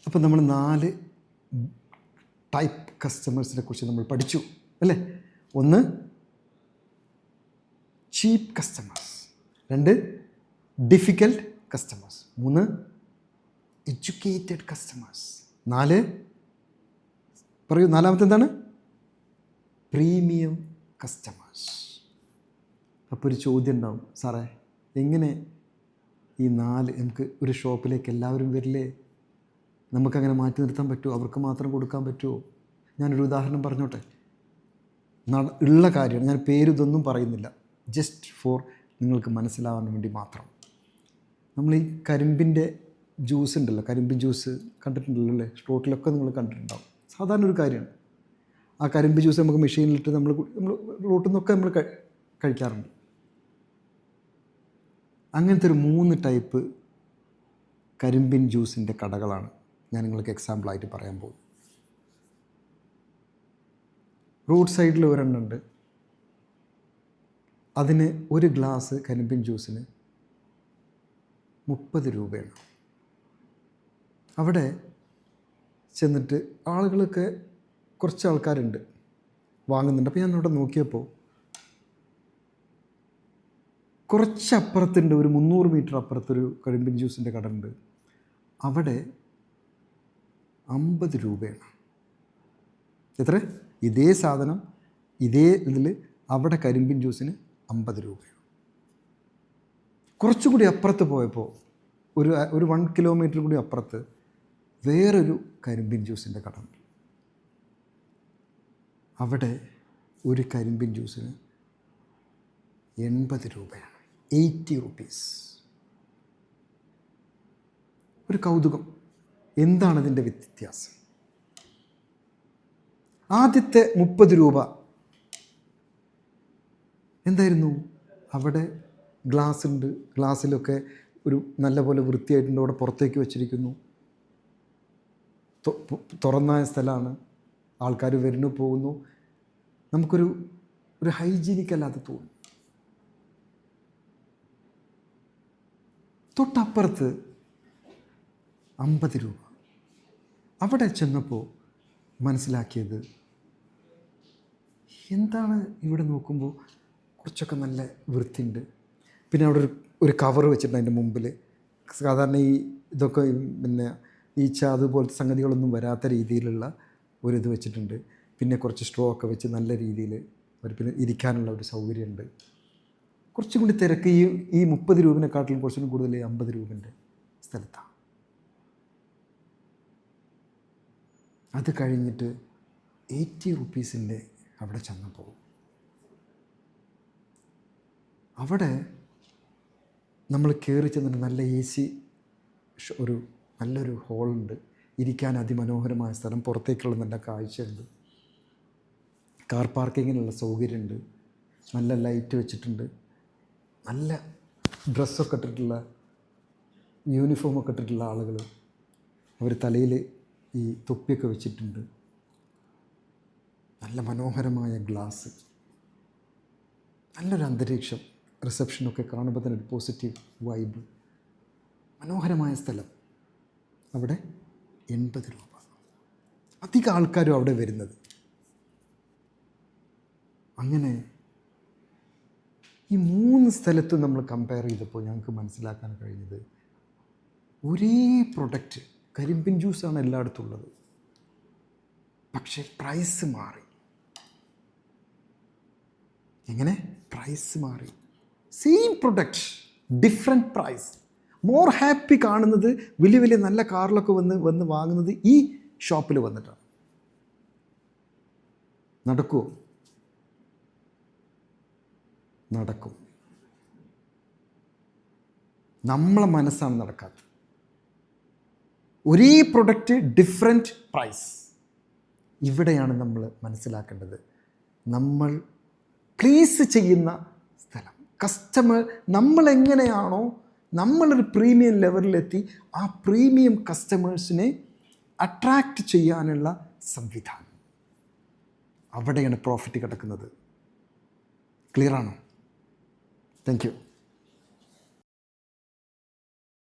അപ്പോൾ നമ്മൾ 4 ടൈപ്പ് കസ്റ്റമേഴ്സിനെ കുറിച്ച് നമ്മൾ പഠിച്ചു അല്ലേ? 1 cheap customers, 2 difficult customers, 3 educated customers, 4 പറയൂ, 4-മത്തെ എന്താണ്? Premium customers. അപ്പോൾ ഒരു ചോദ്യം ഉണ്ടാവും, സാറേ എങ്ങനെ ഈ 4 നമുക്ക് ഒരു ഷോപ്പിലേക്ക് എല്ലാവരും വരില്ലേ? നമുക്കങ്ങനെ മാറ്റി നിർത്താൻ പറ്റുമോ? അവർക്ക് മാത്രം കൊടുക്കാൻ പറ്റുമോ? ഞാനൊരു ഉദാഹരണം പറഞ്ഞോട്ടെ. ഉള്ള കാര്യമാണ്, ഞാൻ പേര് ഇതൊന്നും പറയുന്നില്ല, ജസ്റ്റ് ഫോർ നിങ്ങൾക്ക് മനസ്സിലാവാൻ വേണ്ടി മാത്രം. നമ്മൾ ഈ കരിമ്പിൻ്റെ ജ്യൂസ് ഉണ്ടല്ലോ, കരിമ്പിൻ ജ്യൂസ് കണ്ടിട്ടുണ്ടല്ലോ അല്ലേ? റോട്ടിലൊക്കെ നിങ്ങൾ കണ്ടിട്ടുണ്ടാവും. സാധാരണ ഒരു കാര്യമാണ്. ആ കരിമ്പ് ജ്യൂസ് നമുക്ക് മെഷീനിലിട്ട് നമ്മൾ റോട്ടിൽ നിന്നൊക്കെ നമ്മൾ കഴിക്കാറുണ്ട്. അങ്ങനത്തെ ഒരു 3 ടൈപ്പ് കരിമ്പിൻ ജ്യൂസിൻ്റെ കടകളാണ് ഞാൻ നിങ്ങൾക്ക് എക്സാമ്പിളായിട്ട് പറയാൻ പോകും. റോഡ് സൈഡിൽ ഒരെണ്ണമുണ്ട്. അതിന് ഒരു ഗ്ലാസ് കരിമ്പിൻ ജ്യൂസിന് 30 രൂപയാണ്. അവിടെ ചെന്നിട്ട് ആളുകളൊക്കെ കുറച്ച് ആൾക്കാരുണ്ട് വാങ്ങുന്നുണ്ട്. അപ്പോൾ ഞാൻ അവിടെ നോക്കിയപ്പോൾ കുറച്ചപ്പുറത്തുണ്ട്, ഒരു 300 മീറ്റർ അപ്പുറത്തൊരു കരിമ്പിൻ ജ്യൂസിൻ്റെ കട ഉണ്ട്. അവിടെ 50 രൂപയാണ്. എത്ര? ഇതേ സാധനം ഇതേ ഇതിൽ അവിടെ കരിമ്പിൻ ജ്യൂസിന് 50 രൂപയാണ്. കുറച്ചും കൂടി അപ്പുറത്ത് പോയപ്പോൾ ഒരു 1 കിലോമീറ്റർ കൂടി അപ്പുറത്ത് വേറൊരു കരിമ്പിൻ ജ്യൂസിൻ്റെ കട ഉണ്ട്. അവിടെ ഒരു കരിമ്പിൻ ജ്യൂസിന് 80 രൂപയാണ്. 80 റുപ്പീസ്. ഒരു കൗതുകം, എന്താണ് ഇതിൻ്റെ വ്യത്യാസം? ആദ്യത്തെ 30 രൂപ എന്തായിരുന്നു? അവിടെ ഗ്ലാസ് ഉണ്ട്, ഗ്ലാസ്സിലൊക്കെ ഒരു നല്ല പോലെ വൃത്തിയായിട്ടുണ്ട്, അവിടെ പുറത്തേക്ക് വെച്ചിരിക്കുന്നു, തുറന്ന സ്ഥലമാണ്, ആൾക്കാർ വരുന്നു പോകുന്നു, നമുക്കൊരു ഹൈജീനിക് അല്ലാതെ തോന്നും. തൊട്ടപ്പുറത്ത് 50 രൂപ. അവിടെ ചെന്നപ്പോൾ മനസ്സിലാക്കിയത്, എന്താണ് ഇവിടെ നോക്കുമ്പോൾ കുറച്ചൊക്കെ നല്ല വൃത്തിയുണ്ട്. പിന്നെ അവിടെ ഒരു കവർ വെച്ചിട്ടുണ്ട് അതിൻ്റെ മുമ്പിൽ. സാധാരണ ഇതൊക്കെ പിന്നെ ഈച്ച അതുപോലത്തെ സംഗതികളൊന്നും വരാത്ത രീതിയിലുള്ള ഒരിത് വെച്ചിട്ടുണ്ട്. പിന്നെ കുറച്ച് സ്ട്രോ ഒക്കെ വെച്ച് നല്ല രീതിയിൽ പിന്നെ ഇരിക്കാനുള്ള ഒരു സൗകര്യമുണ്ട്. കുറച്ചും കൂടി തിരക്ക് ഈ 30 രൂപേനെക്കാട്ടിലും കുറച്ചും കൂടുതൽ 50 രൂപൻ്റെ സ്ഥലത്താണ്. അത് കഴിഞ്ഞിട്ട് 80 റുപ്പീസിൻ്റെ അവിടെ ചെന്നപ്പോൾ അവിടെ നമ്മൾ കയറി ചെന്നിട്ട് നല്ല AC ഒരു നല്ലൊരു ഹോളുണ്ട്, ഇരിക്കാൻ അതിമനോഹരമായ സ്ഥലം, പുറത്തേക്കുള്ള നല്ല കാഴ്ചയുണ്ട്, കാർ പാർക്കിങ്ങിനുള്ള സൗകര്യമുണ്ട്, നല്ല ലൈറ്റ് വെച്ചിട്ടുണ്ട്, നല്ല ഡ്രസ്സൊക്കെ ഇട്ടിട്ടുള്ള യൂണിഫോമൊക്കെ ഇട്ടിട്ടുള്ള ആളുകൾ, അവർ തലയിൽ ഈ തൊപ്പിയൊക്കെ വെച്ചിട്ടുണ്ട്, നല്ല മനോഹരമായ ഗ്ലാസ്, നല്ലൊരു അന്തരീക്ഷം, റിസപ്ഷനൊക്കെ കാണുമ്പോൾ തന്നെ ഒരു പോസിറ്റീവ് വൈബ്, മനോഹരമായ സ്ഥലം. അവിടെ 80 രൂപ. അധികം ആൾക്കാരും അവിടെ വരുന്നത്. അങ്ങനെ ഈ 3 സ്ഥലത്തും നമ്മൾ കമ്പയർ ചെയ്തപ്പോൾ ഞങ്ങൾക്ക് മനസ്സിലാക്കാൻ കഴിഞ്ഞത്, ഒരേ പ്രൊഡക്റ്റ് കരിമ്പിൻ ജ്യൂസാണ് എല്ലായിടത്തും ഉള്ളത്, പക്ഷേ പ്രൈസ് മാറി. എങ്ങനെ? പ്രൈസ് മാറി. Same product, different price. More happy കാണുന്നത് വലിയ വലിയ നല്ല കാറിലൊക്കെ വന്ന് വാങ്ങുന്നത് ഈ ഷോപ്പിൽ വന്നിട്ടാണ്. നടക്കുമോ? നടക്കും. നമ്മളെ മനസ്സാണ് നടക്കാത്തത്. ഒരേ പ്രൊഡക്റ്റ് ഡിഫറെൻറ്റ് പ്രൈസ്. ഇവിടെയാണ് നമ്മൾ മനസ്സിലാക്കേണ്ടത്. നമ്മൾ പ്ലീസ് ചെയ്യുന്ന സ്ഥലം, കസ്റ്റമർ നമ്മളെങ്ങനെയാണോ നമ്മളൊരു പ്രീമിയം ലെവലിലെത്തി ആ പ്രീമിയം കസ്റ്റമേഴ്സിനെ അട്രാക്റ്റ് ചെയ്യാനുള്ള സംവിധാനം, അവിടെയാണ് പ്രോഫിറ്റ് കിടക്കുന്നത്. ക്ലിയറാണോ? Thank U.